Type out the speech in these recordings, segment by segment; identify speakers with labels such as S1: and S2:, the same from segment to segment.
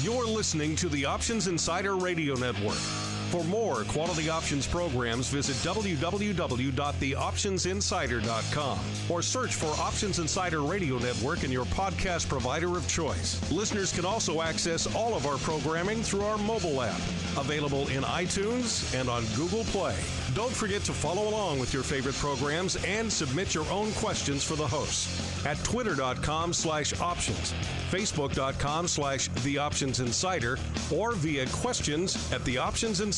S1: You're listening to the Options Insider Radio Network. For more quality options programs, visit www.theoptionsinsider.com or search for Options Insider Radio Network in your podcast provider of choice. Listeners can also access all of our programming through our mobile app, available in iTunes and on Google Play. Don't forget to follow along with your favorite programs and submit your own questions for the hosts at twitter.com/options, facebook.com/theoptionsinsider, or via questions at theoptionsinsider.com.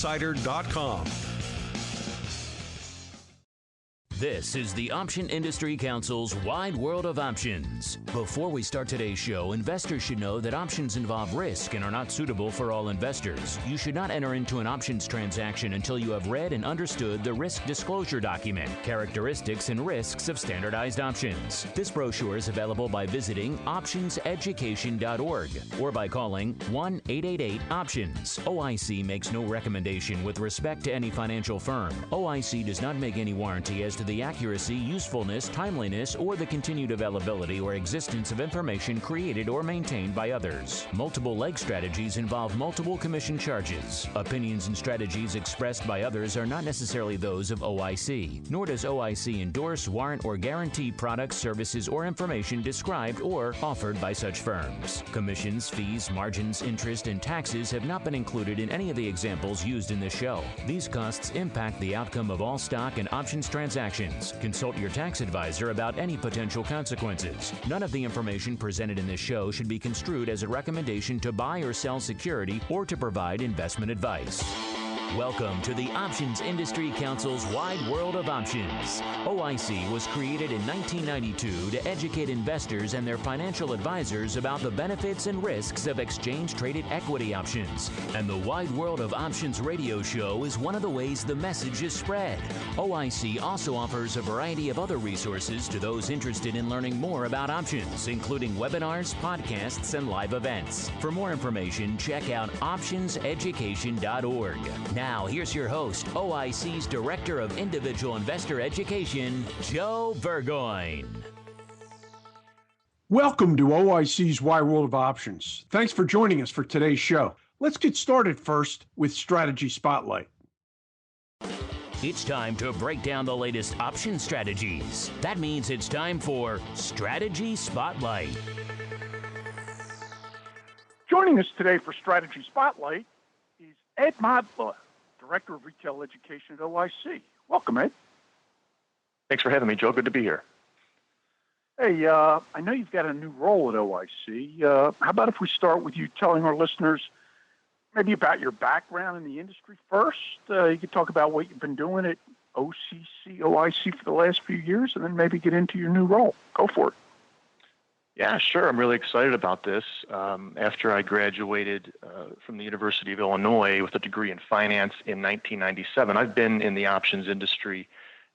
S2: This is the Option Industry Council's Wide World of Options. Before we start today's show, investors should know that options involve risk and are not suitable for all investors. You should not enter into an options transaction until you have read and understood the risk disclosure document, characteristics and risks of standardized options. This brochure is available by visiting optionseducation.org or by calling 1-888-OPTIONS. OIC makes no recommendation with respect to any financial firm. OIC does not make any warranty as to the accuracy, usefulness, timeliness, or the continued availability or existence of information created or maintained by others. Multiple leg strategies involve multiple commission charges. Opinions and strategies expressed by others are not necessarily those of OIC, nor does OIC endorse, warrant, or guarantee products, services, or information described or offered by such firms. Commissions, fees, margins, interest, and taxes have not been included in any of the examples used in this show. These costs impact the outcome of all stock and options transactions. Consult your tax advisor about any potential consequences. None of the information presented in this show should be construed as a recommendation to buy or sell security or to provide investment advice. Welcome to the Options Industry Council's Wide World of Options. OIC was created in 1992 to educate investors and their financial advisors about the benefits and risks of exchange-traded equity options. And the Wide World of Options radio show is one of the ways the message is spread. OIC also offers a variety of other resources to those interested in learning more about options, including webinars, podcasts, and live events. For more information, check out optionseducation.org. Now, here's your host, OIC's Director of Individual Investor Education, Joe Burgoyne.
S3: Welcome to OIC's Wide World of Options. Thanks for joining us for today's show. Let's get started first with Strategy Spotlight.
S2: It's time to break down the latest option strategies. That means it's time for Strategy Spotlight.
S4: Joining us today for Strategy Spotlight is Ed Modla, Director of Retail Education at OIC. Welcome, Ed.
S5: Thanks for having me, Joe. Good to be here.
S4: Hey, I know you've got a new role at OIC. How about if we start with you telling our listeners maybe about your background in the industry first? You could talk about what you've been doing at OIC for the last few years, and then maybe get into your new role. Go for it.
S5: Yeah, sure. I'm really excited about this. After I graduated from the University of Illinois with a degree in finance in 1997, I've been in the options industry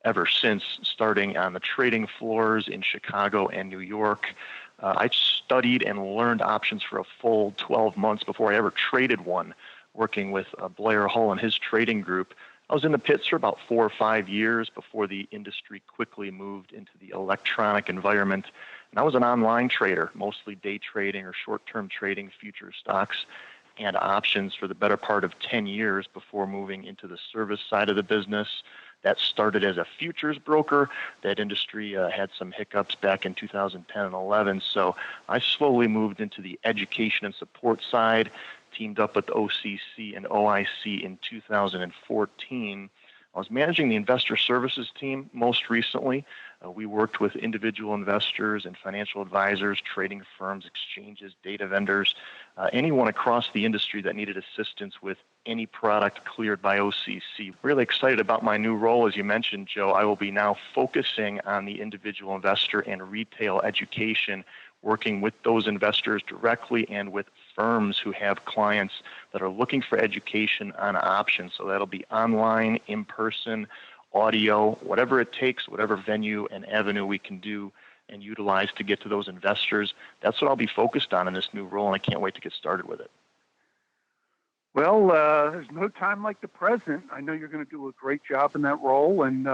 S5: ever since, starting on the trading floors in Chicago and New York. I studied and learned options for a full 12 months before I ever traded one, working with Blair Hull and his trading group. I was in the pits for about 4 or 5 years before the industry quickly moved into the electronic environment. And I was an online trader, mostly day trading or short-term trading futures stocks and options for the better part of 10 years before moving into the service side of the business. That started as a futures broker. That industry had some hiccups back in 2010 and 11. So I slowly moved into the education and support side, teamed up with OCC and OIC in 2014. I was managing the investor services team most recently. We worked with individual investors and financial advisors, trading firms, exchanges, data vendors, anyone across the industry that needed assistance with any product cleared by OCC. Really excited about my new role. As you mentioned, Joe, I will be now focusing on the individual investor and retail education, working with those investors directly and with firms who have clients that are looking for education on options. So that'll be online, in person, audio, whatever it takes, whatever venue and avenue we can do and utilize to get to those investors. That's what I'll be focused on in this new role, and I can't wait to get started with it.
S4: Well, there's no time like the present. I know you're going to do a great job in that role. And,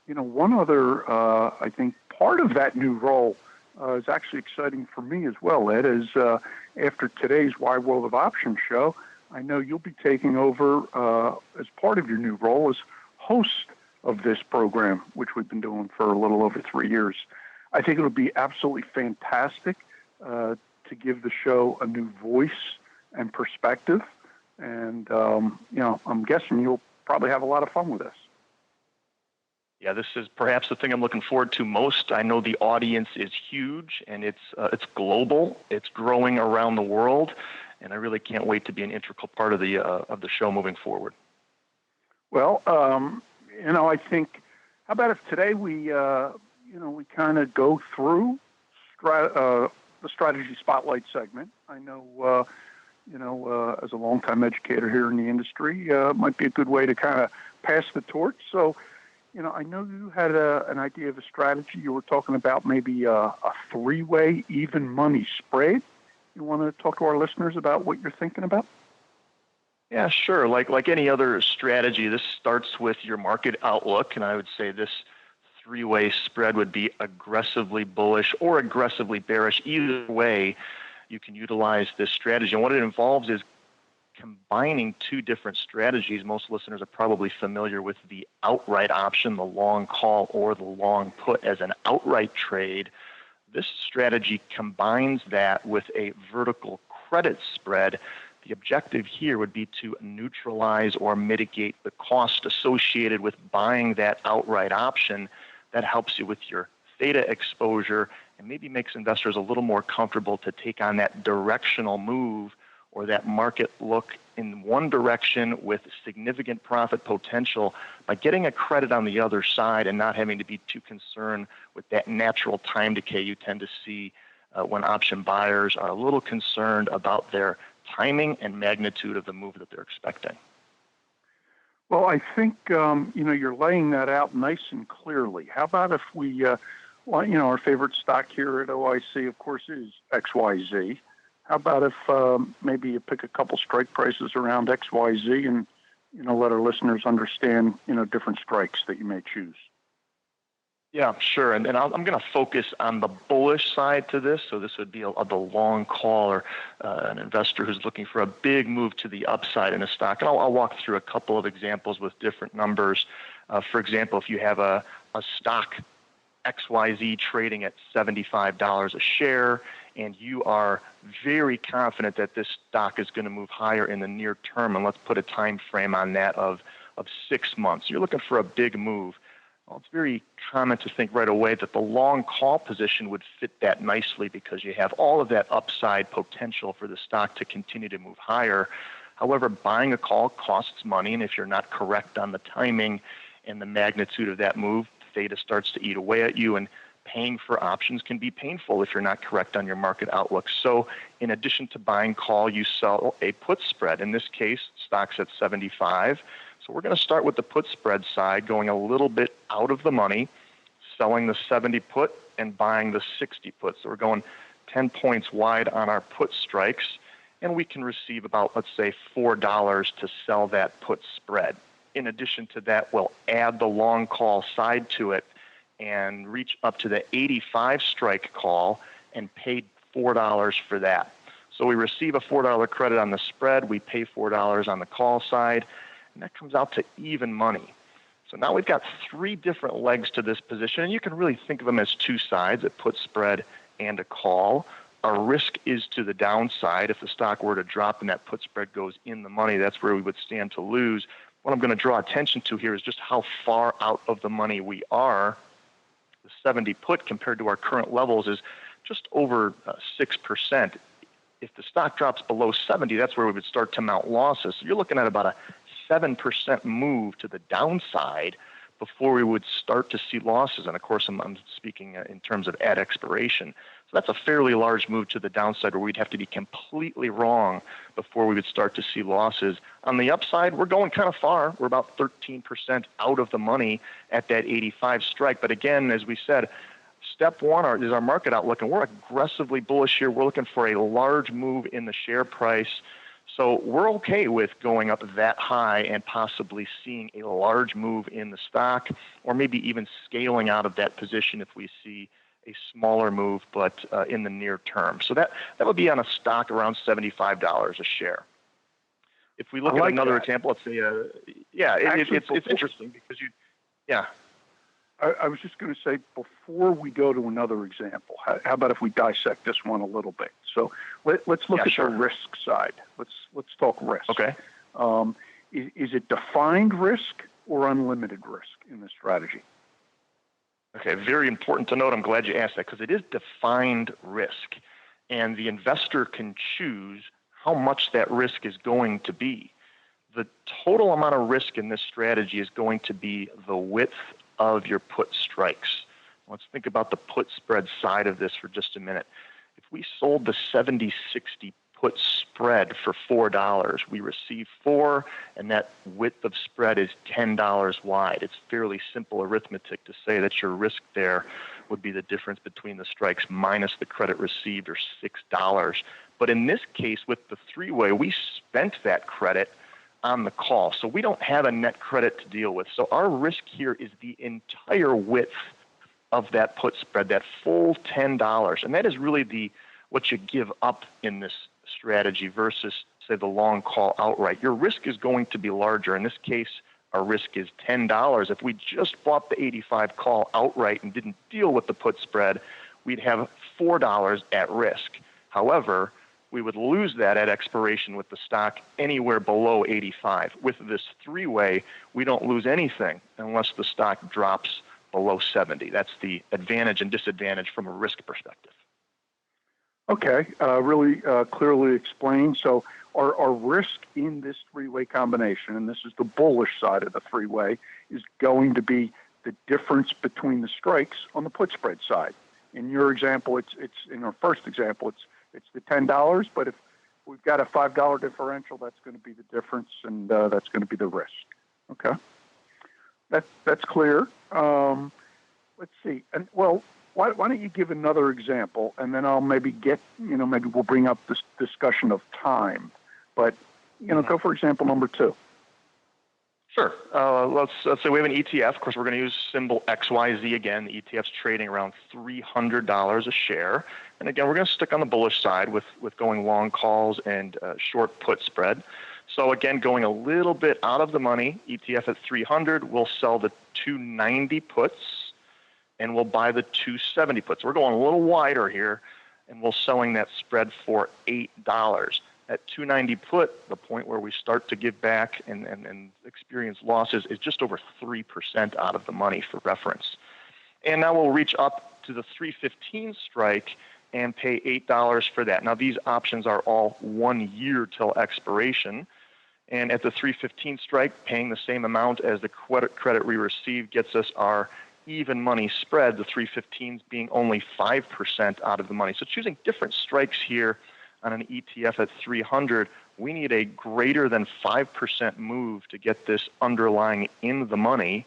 S4: one other, I think, part of that new role is actually exciting for me as well, Ed, as after today's Wide World of Options show, I know you'll be taking over as part of your new role as host of this program, which we've been doing for a little over 3 years. I think it'll be absolutely fantastic to give the show a new voice and perspective. And, I'm guessing you'll probably have a lot of fun with this.
S5: Yeah, this is perhaps the thing I'm looking forward to most. I know the audience is huge, and it's global. It's growing around the world, and I really can't wait to be an integral part of the show moving forward.
S4: Well, I think, how about if today we kind of go through the strategy spotlight segment. I know, as a longtime educator here in the industry, it might be a good way to kind of pass the torch. So, I know you had an idea of a strategy. You were talking about maybe a three-way even money spread. You want to talk to our listeners about what you're thinking about?
S5: Yeah, sure. Like any other strategy, this starts with your market outlook, and I would say this three-way spread would be aggressively bullish or aggressively bearish. Either way, you can utilize this strategy. And what it involves is combining two different strategies. Most listeners are probably familiar with the outright option, the long call or the long put as an outright trade. This strategy combines that with a vertical credit spread. The objective here would be to neutralize or mitigate the cost associated with buying that outright option. That helps you with your theta exposure and maybe makes investors a little more comfortable to take on that directional move or that market look in one direction with significant profit potential by getting a credit on the other side and not having to be too concerned with that natural time decay you tend to see when option buyers are a little concerned about their timing and magnitude of the move that they're expecting.
S4: Well, I think, you're laying that out nice and clearly. How about if we, our favorite stock here at OIC, of course, is XYZ. How about if maybe you pick a couple strike prices around XYZ and, let our listeners understand, different strikes that you may choose?
S5: Yeah, sure. And I'm going to focus on the bullish side to this. So this would be the long call or an investor who's looking for a big move to the upside in a stock. And I'll walk through a couple of examples with different numbers. For example, if you have a stock XYZ trading at $75 a share, and you are very confident that this stock is going to move higher in the near term, and let's put a time frame on that of 6 months. You're looking for a big move. Well, it's very common to think right away that the long call position would fit that nicely because you have all of that upside potential for the stock to continue to move higher. However, buying a call costs money, and if you're not correct on the timing and the magnitude of that move, theta starts to eat away at you, and paying for options can be painful if you're not correct on your market outlook. So in addition to buying call, you sell a put spread. In this case, stock's at 75. So we're going to start with the put spread side, going a little bit out of the money, selling the 70 put and buying the 60 put. So we're going 10 points wide on our put strikes, and we can receive about, let's say, $4 to sell that put spread. In addition to that, we'll add the long call side to it and reach up to the 85 strike call and pay $4 for that. So we receive a $4 credit on the spread, we pay $4 on the call side, and that comes out to even money. So now we've got 3 different legs to this position, and you can really think of them as 2 sides, a put spread and a call. Our risk is to the downside. If the stock were to drop and that put spread goes in the money, that's where we would stand to lose. What I'm going to draw attention to here is just how far out of the money we are. The 70 put compared to our current levels is just over 6%. If the stock drops below 70, that's where we would start to mount losses. So you're looking at about a 7% move to the downside before we would start to see losses. And of course, I'm speaking in terms of at expiration. So that's a fairly large move to the downside where we'd have to be completely wrong before we would start to see losses. On the upside, we're going kind of far. We're about 13% out of the money at that 85 strike. But again, as we said, step one is our market outlook, and we're aggressively bullish here. We're looking for a large move in the share price. So we're okay with going up that high and possibly seeing a large move in the stock, or maybe even scaling out of that position if we see a smaller move, but in the near term. So that would be on a stock around $75 a share. If we look at another example, let's say, it's interesting because
S4: I was just going to say, before we go to another example, how about if we dissect this one a little bit? So let's look at the risk side. Let's talk risk.
S5: Okay.
S4: Is it defined risk or unlimited risk in this strategy?
S5: Okay, very important to note. I'm glad you asked that because it is defined risk, and the investor can choose how much that risk is going to be. The total amount of risk in this strategy is going to be the width of your put strikes. Let's think about the put spread side of this for just a minute. If we sold the 70-60 put spread for $4, we receive 4, and that width of spread is $10 wide. It's fairly simple arithmetic to say that your risk there would be the difference between the strikes minus the credit received, or $6. But in this case, with the three-way, we spent that credit on the call, so we don't have a net credit to deal with. So our risk here is the entire width of that put spread, that full $10, and that is really what you give up in this strategy versus, say, the long call outright. Your risk is going to be larger. In this case, our risk is $10. If we just bought the 85 call outright and didn't deal with the put spread, we'd have $4 at risk. However, we would lose that at expiration with the stock anywhere below 85. With this three-way, we don't lose anything unless the stock drops below 70. That's the advantage and disadvantage from a risk perspective.
S4: Okay, really clearly explained. So our risk in this three-way combination, and this is the bullish side of the three-way, is going to be the difference between the strikes on the put spread side. In your example, it's in our first example, it's the $10, but if we've got a $5 differential, that's going to be the difference, and that's going to be the risk. Okay, that's clear. Let's see, and well, why don't you give another example, and then I'll maybe maybe we'll bring up this discussion of time, but go for example number 2.
S5: Sure. Let's say we have an ETF. Of course, we're going to use symbol XYZ again. The ETF's trading around $300 a share. And again, we're going to stick on the bullish side with going long calls and short put spread. So again, going a little bit out of the money, ETF at 300, we'll sell the 290 puts, and we'll buy the 270 puts. We're going a little wider here, and we're selling that spread for $8. At 290 put, the point where we start to give back and experience losses is just over 3% out of the money for reference. And now we'll reach up to the 315 strike and pay $8 for that. Now these options are all 1 year till expiration. And at the 315 strike, paying the same amount as the credit we received gets us our even money spread, the 315s being only 5% out of the money. So choosing different strikes here on an ETF at 300, we need a greater than 5% move to get this underlying in the money,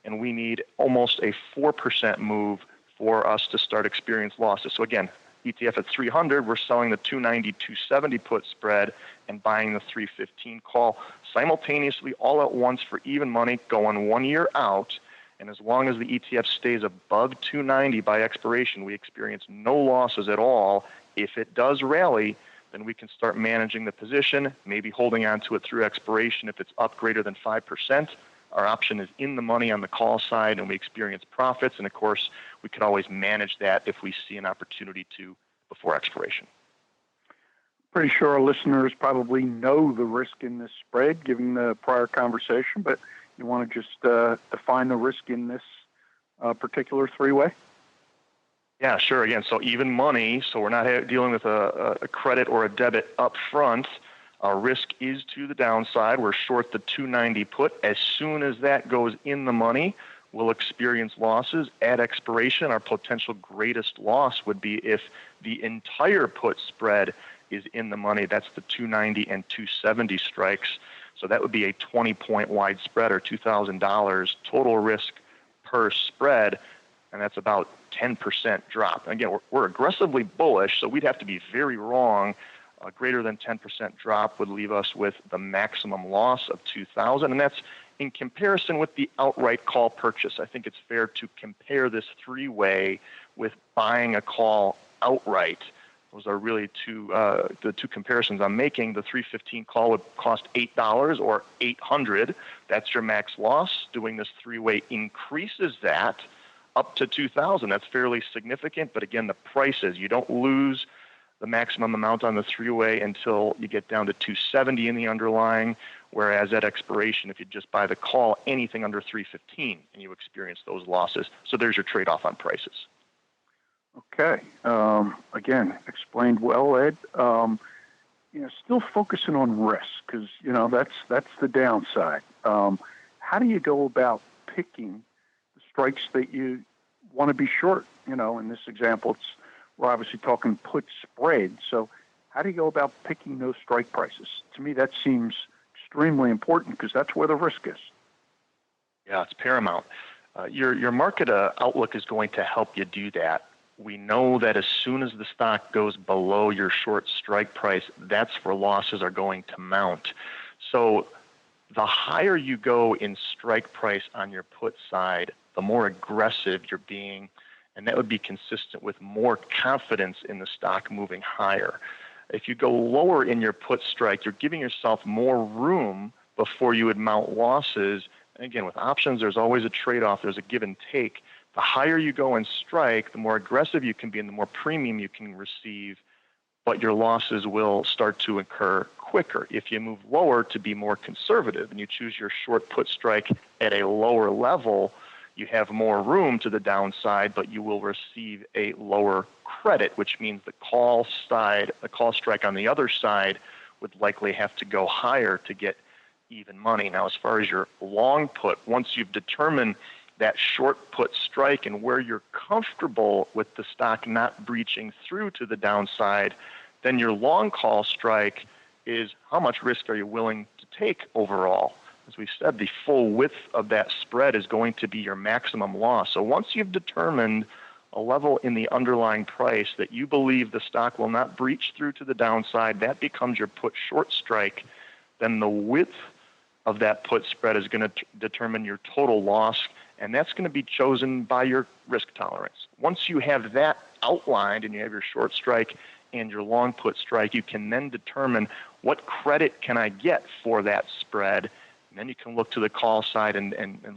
S5: and we need almost a 4% move for us to start experience losses. So again, ETF at 300, we're selling the 290, 270 put spread and buying the 315 call simultaneously all at once for even money going 1 year out. And as long as the ETF stays above 290 by expiration, we experience no losses at all. If it does rally, then we can start managing the position, maybe holding on to it through expiration. If it's up greater than 5%, our option is in the money on the call side, and we experience profits. And of course, we could always manage that if we see an opportunity to before expiration.
S4: Pretty sure our listeners probably know the risk in this spread, given the prior conversation, but you want to just define the risk in this particular three-way?
S5: Yeah, sure. Again, so even money, so we're not dealing with a credit or a debit up front. Our risk is to the downside. We're short the 290 put. As soon as that goes in the money, we'll experience losses. At expiration, our potential greatest loss would be if the entire put spread is in the money. That's the 290 and 270 strikes. So that would be a 20-point wide spread, or $2,000 total risk per spread, and that's about 10% drop. Again, we're aggressively bullish, so we'd have to be very wrong. A greater than 10% drop would leave us with the maximum loss of $2,000, and that's in comparison with the outright call purchase. I think it's fair to compare this three-way with buying a call outright. Those are really the two comparisons I'm making. The 315 call would cost $8 or $800. That's your max loss. Doing this three-way increases that up to $2,000. That's fairly significant, but again, the price is you don't lose the maximum amount on the three-way until you get down to $270 in the underlying, whereas at expiration, if you just buy the call, anything under $315, and you experience those losses. So there's your trade-off on prices.
S4: Okay. Again, explained well, Ed. Still focusing on risk because, that's the downside. How do you go about picking the strikes that you want to be short? In this example, we're obviously talking put spread. So how do you go about picking those strike prices? To me, that seems extremely important because that's where the risk is.
S5: Yeah, it's paramount. Your market outlook is going to help you do that. We know that as soon as the stock goes below your short strike price, that's where losses are going to mount. So the higher you go in strike price on your put side, the more aggressive you're being, and that would be consistent with more confidence in the stock moving higher. If you go lower in your put strike, you're giving yourself more room before you would mount losses. And again, with options, there's always a trade-off. There's a give and take. The higher you go in strike, the more aggressive you can be and the more premium you can receive, but your losses will start to incur quicker. If you move lower to be more conservative and you choose your short put strike at a lower level, you have more room to the downside, but you will receive a lower credit, which means the call strike on the other side would likely have to go higher to get even money. Now, as far as your long put, once you've determined that short put strike and where you're comfortable with the stock not breaching through to the downside, then your long call strike is how much risk are you willing to take overall. As we said, the full width of that spread is going to be your maximum loss. So once you've determined a level in the underlying price that you believe the stock will not breach through to the downside, that becomes your put short strike. Then the width of that put spread is going to determine your total loss, and that's going to be chosen by your risk tolerance. Once you have that outlined and you have your short strike and your long put strike, you can then determine what credit can I get for that spread. And then you can look to the call side and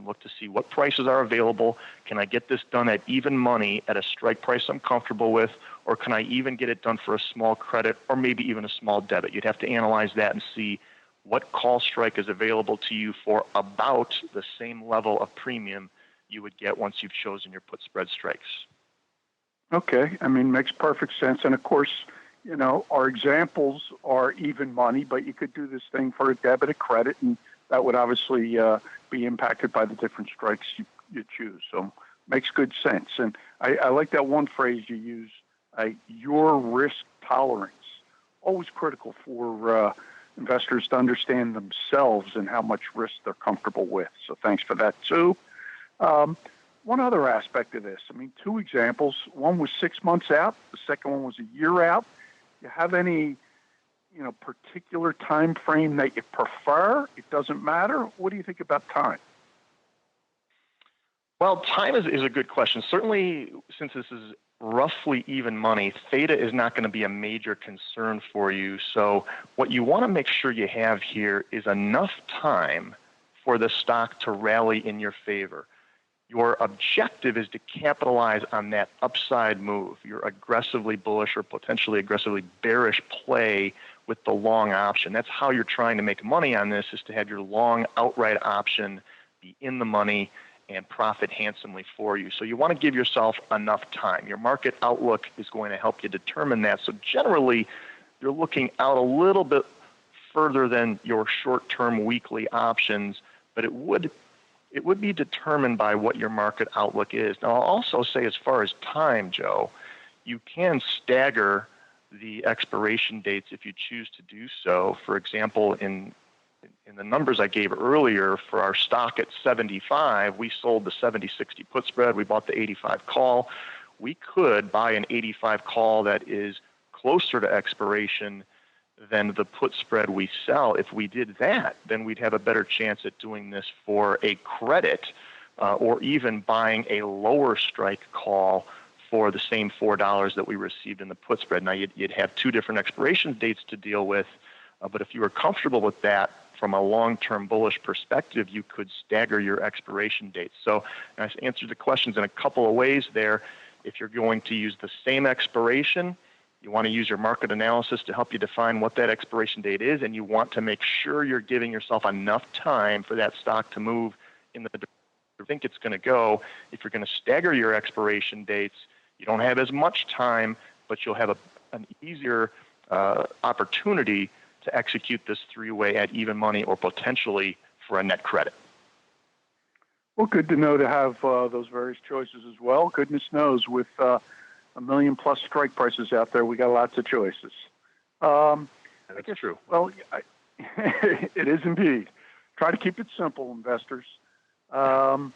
S5: look to see what prices are available. Can I get this done at even money at a strike price I'm comfortable with, or can I even get it done for a small credit or maybe even a small debit? You'd have to analyze that and see what call strike is available to you for about the same level of premium you would get once you've chosen your put spread strikes.
S4: Okay. Makes perfect sense. And of course, our examples are even money, but you could do this thing for a debit, a credit, and that would obviously be impacted by the different strikes you choose. So makes good sense. And I like that one phrase you use, your risk tolerance. Always critical for investors to understand themselves and how much risk they're comfortable with. So thanks for that, too. One other aspect of this, two examples. One was 6 months out. The second one was a year out. You have any, particular time frame that you prefer? It doesn't matter. What do you think about time?
S5: Well, time is a good question. Certainly, since this is roughly even money, theta is not going to be a major concern for you. So what you want to make sure you have here is enough time for the stock to rally in your favor. Your objective is to capitalize on that upside move, your aggressively bullish or potentially aggressively bearish play with the long option. That's how you're trying to make money on this, is to have your long outright option be in the money and profit handsomely for you. So you want to give yourself enough time. Your market outlook is going to help you determine that. So generally, you're looking out a little bit further than your short-term weekly options, but it would be determined by what your market outlook is. Now, I'll also say, as far as time, Joe, you can stagger the expiration dates if you choose to do so. For example, in the numbers I gave earlier for our stock at 75, we sold the 70-60 put spread. We bought the 85 call. We could buy an 85 call that is closer to expiration than the put spread we sell. If we did that, then we'd have a better chance at doing this for a credit or even buying a lower strike call for the same $4 that we received in the put spread. Now, you'd have two different expiration dates to deal with, but if you were comfortable with that from a long-term bullish perspective, you could stagger your expiration dates. So I answered the questions in a couple of ways there. If you're going to use the same expiration, you want to use your market analysis to help you define what that expiration date is, and you want to make sure you're giving yourself enough time for that stock to move in the direction you think it's going to go. If you're going to stagger your expiration dates, you don't have as much time, but you'll have an easier opportunity to execute this three-way at even money or potentially for a net credit.
S4: Well, good to know to have those various choices as well. Goodness knows, with a million plus strike prices out there, we got lots of choices.
S5: That's true.
S4: Well, it is indeed. Try to keep it simple, investors. How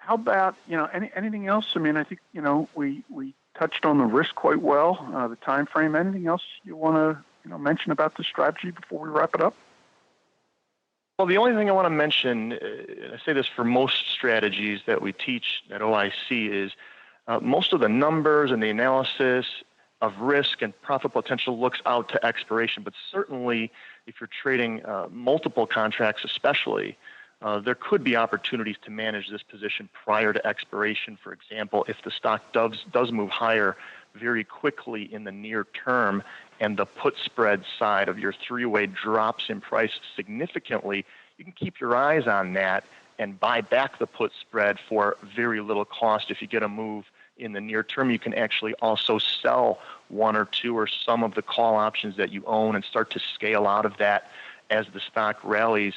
S4: about, anything else? I mean, I think, we touched on the risk quite well, the time frame. Anything else you want to, mention about the strategy before we wrap it up?
S5: Well, the only thing I want to mention, I say this for most strategies that we teach at OIC, is most of the numbers and the analysis of risk and profit potential looks out to expiration. But certainly, if you're trading multiple contracts especially, there could be opportunities to manage this position prior to expiration. For example, if the stock does move higher very quickly in the near term and the put spread side of your three-way drops in price significantly, you can keep your eyes on that and buy back the put spread for very little cost. If you get a move in the near term, you can actually also sell one or two or some of the call options that you own and start to scale out of that as the stock rallies.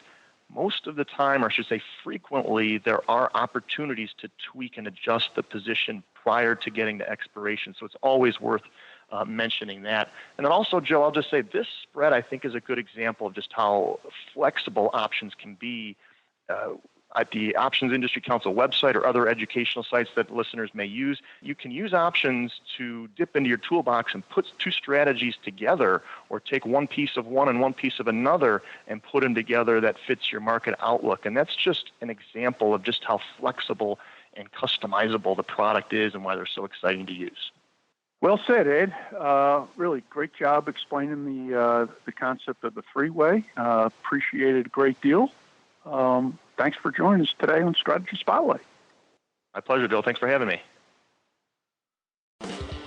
S5: Most of the time, or I should say frequently, there are opportunities to tweak and adjust the position prior to getting to expiration. So it's always worth mentioning that. And then also, Joe, I'll just say this spread, I think, is a good example of just how flexible options can be. At the Options Industry Council website or other educational sites that listeners may use, you can use options to dip into your toolbox and put two strategies together, or take one piece of one and one piece of another and put them together that fits your market outlook. And that's just an example of just how flexible and customizable the product is and why they're so exciting to use.
S4: Well said, Ed. Really great job explaining the concept of the three-way. Appreciate it a great deal. Thanks for joining us today on Strategy Spotlight.
S5: My pleasure, Bill. Thanks for having me.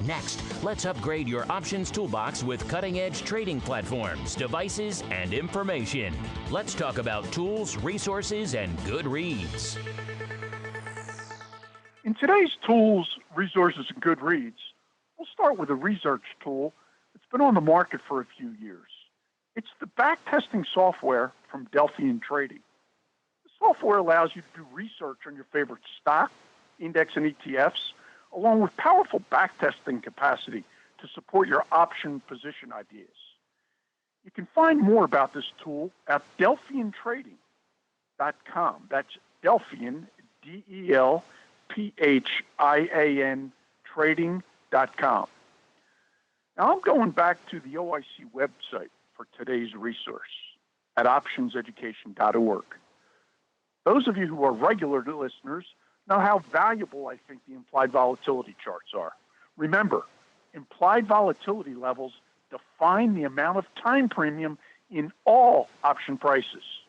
S2: Next, let's upgrade your options toolbox with cutting-edge trading platforms, devices, and information. Let's talk about tools, resources, and good reads.
S4: In today's tools, resources, and good reads, we'll start with a research tool that's been on the market for a few years. It's the backtesting software from Delphian Trading. Software allows you to do research on your favorite stock, index, and ETFs, along with powerful backtesting capacity to support your option position ideas. You can find more about this tool at delphiantrading.com. That's Delphian, DELPHIAN, trading.com. Now I'm going back to the OIC website for today's resource at optionseducation.org. Those of you who are regular listeners know how valuable I think the implied volatility charts are. Remember, implied volatility levels define the amount of time premium in all option prices.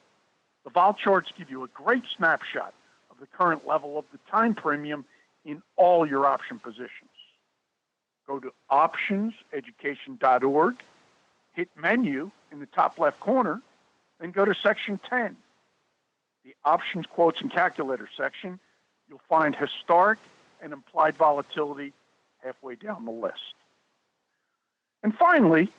S4: The vol charts give you a great snapshot of the current level of the time premium in all your option positions. Go to optionseducation.org, hit menu in the top left corner, then go to section 10. The options, quotes, and calculator section, you'll find historic and implied volatility halfway down the list. And finally,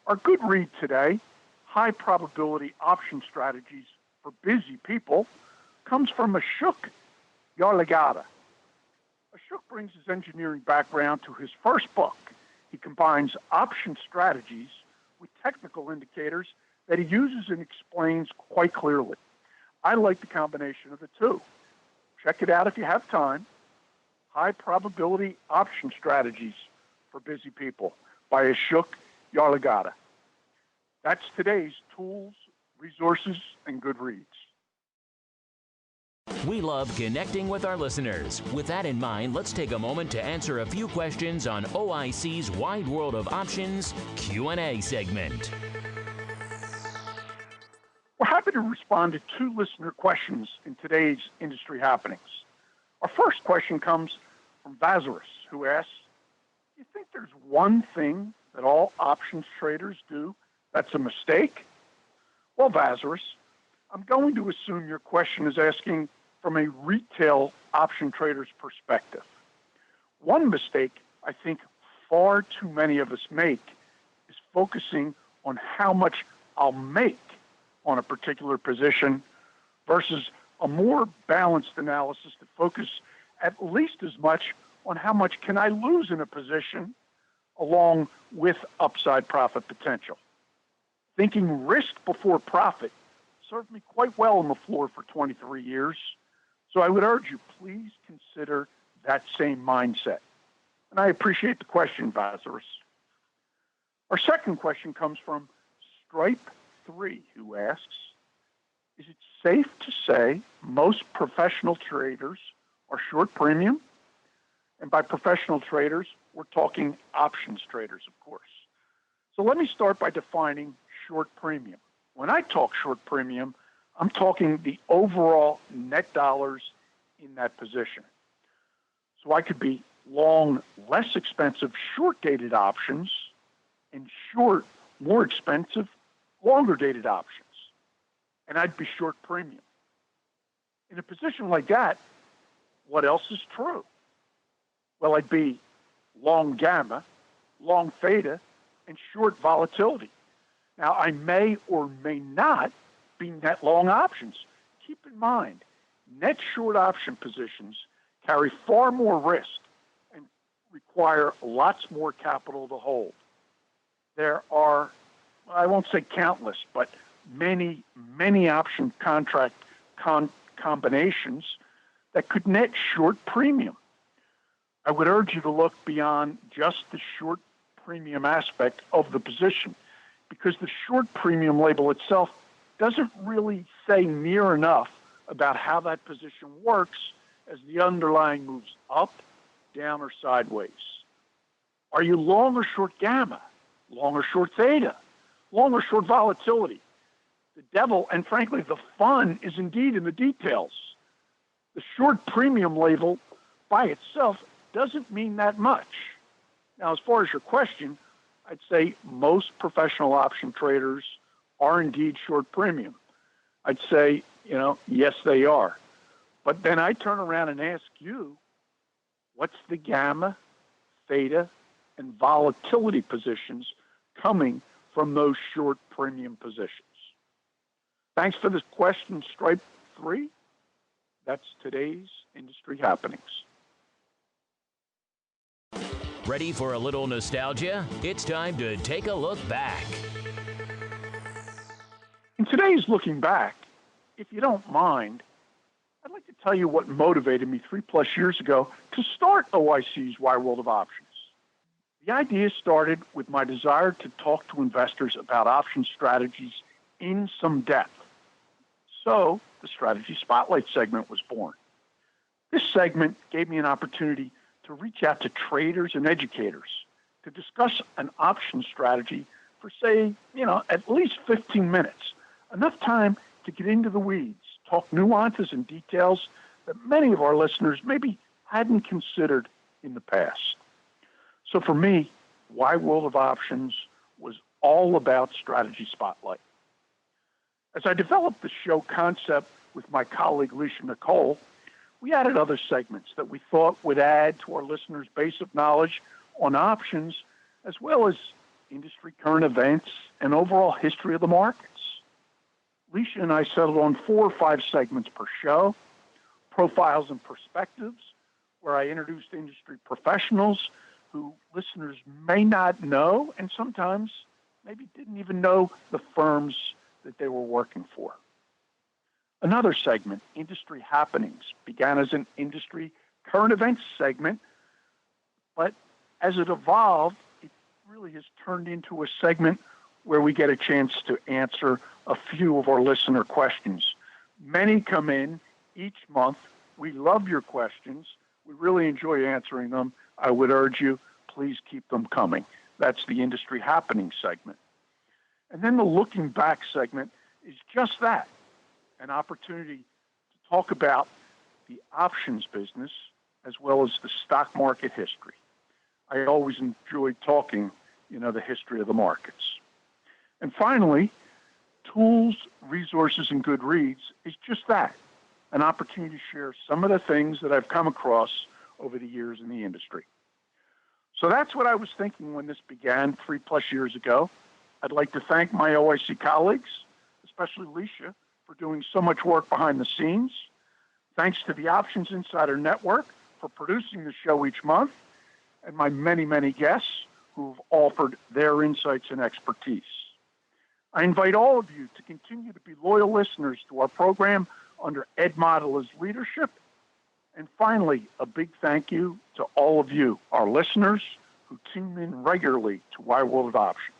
S4: our good read today, High Probability Option Strategies for Busy People, comes from Ashok Yarlagadda. Ashok brings his engineering background to his first book. He combines option strategies with technical indicators that he uses and explains quite clearly. I like the combination of the two. Check it out if you have time. High Probability Option Strategies for Busy People by Ashok Yarlagadda. That's today's tools, resources, and good reads.
S2: We love connecting with our listeners. With that in mind, let's take a moment to answer a few questions on OIC's Wide World of Options Q&A segment.
S4: We're happy to respond to 2 listener questions in today's industry happenings. Our first question comes from Vazirus, who asks, do you think there's one thing that all options traders do that's a mistake? Well, Vazirus, I'm going to assume your question is asking from a retail option trader's perspective. One mistake I think far too many of us make is focusing on how much I'll make on a particular position versus a more balanced analysis that focuses at least as much on how much can I lose in a position along with upside profit potential. Thinking risk before profit served me quite well on the floor for 23 years, so I would urge you, please consider that same mindset. And I appreciate the question, Vazirus. Our second question comes from Stripe3, who asks, is it safe to say most professional traders are short premium? And by professional traders, we're talking options traders, of course. So let me start by defining short premium. When I talk short premium, I'm talking the overall net dollars in that position. So I could be long less expensive short-dated options and short more expensive longer-dated options. And I'd be short premium. In a position like that, what else is true? Well, I'd be long gamma, long theta, and short volatility. Now, I may or may not be net long options. Keep in mind, net short option positions carry far more risk and require lots more capital to hold. There are, I won't say countless, but many, many option contract combinations that could net short premium. I would urge you to look beyond just the short premium aspect of the position, because the short premium label itself doesn't really say near enough about how that position works as the underlying moves up, down, or sideways. Are you long or short gamma? Long or short theta? Long or short volatility? The devil, and frankly, the fun is indeed in the details. The short premium label by itself doesn't mean that much. Now, as far as your question, I'd say most professional option traders are indeed short premium. I'd say, yes, they are. But then I turn around and ask you, what's the gamma, theta, and volatility positions coming from those short premium positions? Thanks for this question, Stripe 3. That's today's industry happenings.
S2: Ready for a little nostalgia? It's time to take a look back.
S4: In today's looking back, if you don't mind, I'd like to tell you what motivated me 3+ years ago to start OIC's Wide World of Options. The idea started with my desire to talk to investors about option strategies in some depth. So the Strategy Spotlight segment was born. This segment gave me an opportunity to reach out to traders and educators to discuss an option strategy for, say, at least 15 minutes, enough time to get into the weeds, talk nuances and details that many of our listeners maybe hadn't considered in the past. So for me, Wide World of Options was all about Strategy Spotlight. As I developed the show concept with my colleague, Alicia Nicole, we added other segments that we thought would add to our listeners' base of knowledge on options, as well as industry current events and overall history of the markets. Alicia and I settled on 4 or 5 segments per show: Profiles and Perspectives, where I introduced industry professionals who listeners may not know and sometimes maybe didn't even know the firms that they were working for. Another segment, Industry Happenings, began as an industry current events segment, but as it evolved, it really has turned into a segment where we get a chance to answer a few of our listener questions. Many come in each month. We love your questions. We really enjoy answering them. I would urge you, please keep them coming. That's the Industry Happening segment. And then the Looking Back segment is just that, an opportunity to talk about the options business as well as the stock market history. I always enjoy talking, the history of the markets. And finally, Tools, Resources, and Good Reads is just that, an opportunity to share some of the things that I've come across over the years in the industry. So that's what I was thinking when this began 3+ years ago. I'd like to thank my OIC colleagues, especially Alicia, for doing so much work behind the scenes. Thanks to the Options Insider Network for producing the show each month, and my many, many guests who've offered their insights and expertise. I invite all of you to continue to be loyal listeners to our program under Ed Modla's leadership. And finally, a big thank you to all of you, our listeners, who tune in regularly to Wide World of Options.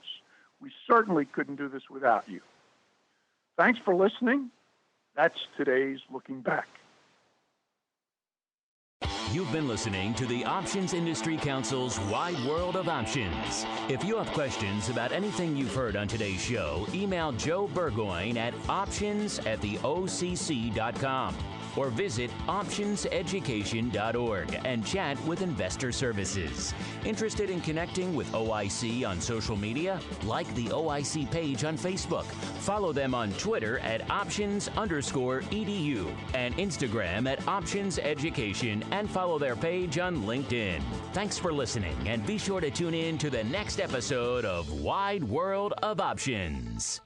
S4: We certainly couldn't do this without you. Thanks for listening. That's today's Looking Back.
S2: You've been listening to the Options Industry Council's Wide World of Options. If you have questions about anything you've heard on today's show, email Joe Burgoyne at options@theocc.com or visit optionseducation.org and chat with Investor Services. Interested in connecting with OIC on social media? Like the OIC page on Facebook. Follow them on Twitter at options_edu and Instagram at optionseducation, and follow their page on LinkedIn. Thanks for listening, and be sure to tune in to the next episode of Wide World of Options.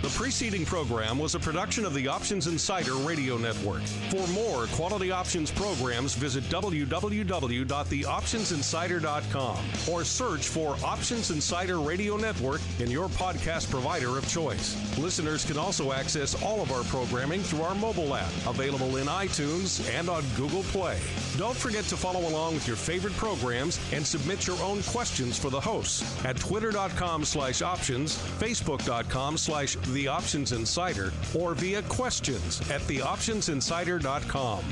S1: The preceding program was a production of the Options Insider Radio Network. For more quality options programs, visit www.theoptionsinsider.com or search for Options Insider Radio Network in your podcast provider of choice. Listeners can also access all of our programming through our mobile app, available in iTunes and on Google Play. Don't forget to follow along with your favorite programs and submit your own questions for the hosts at twitter.com/options, facebook.com/The Options Insider, or via questions@theoptionsinsider.com.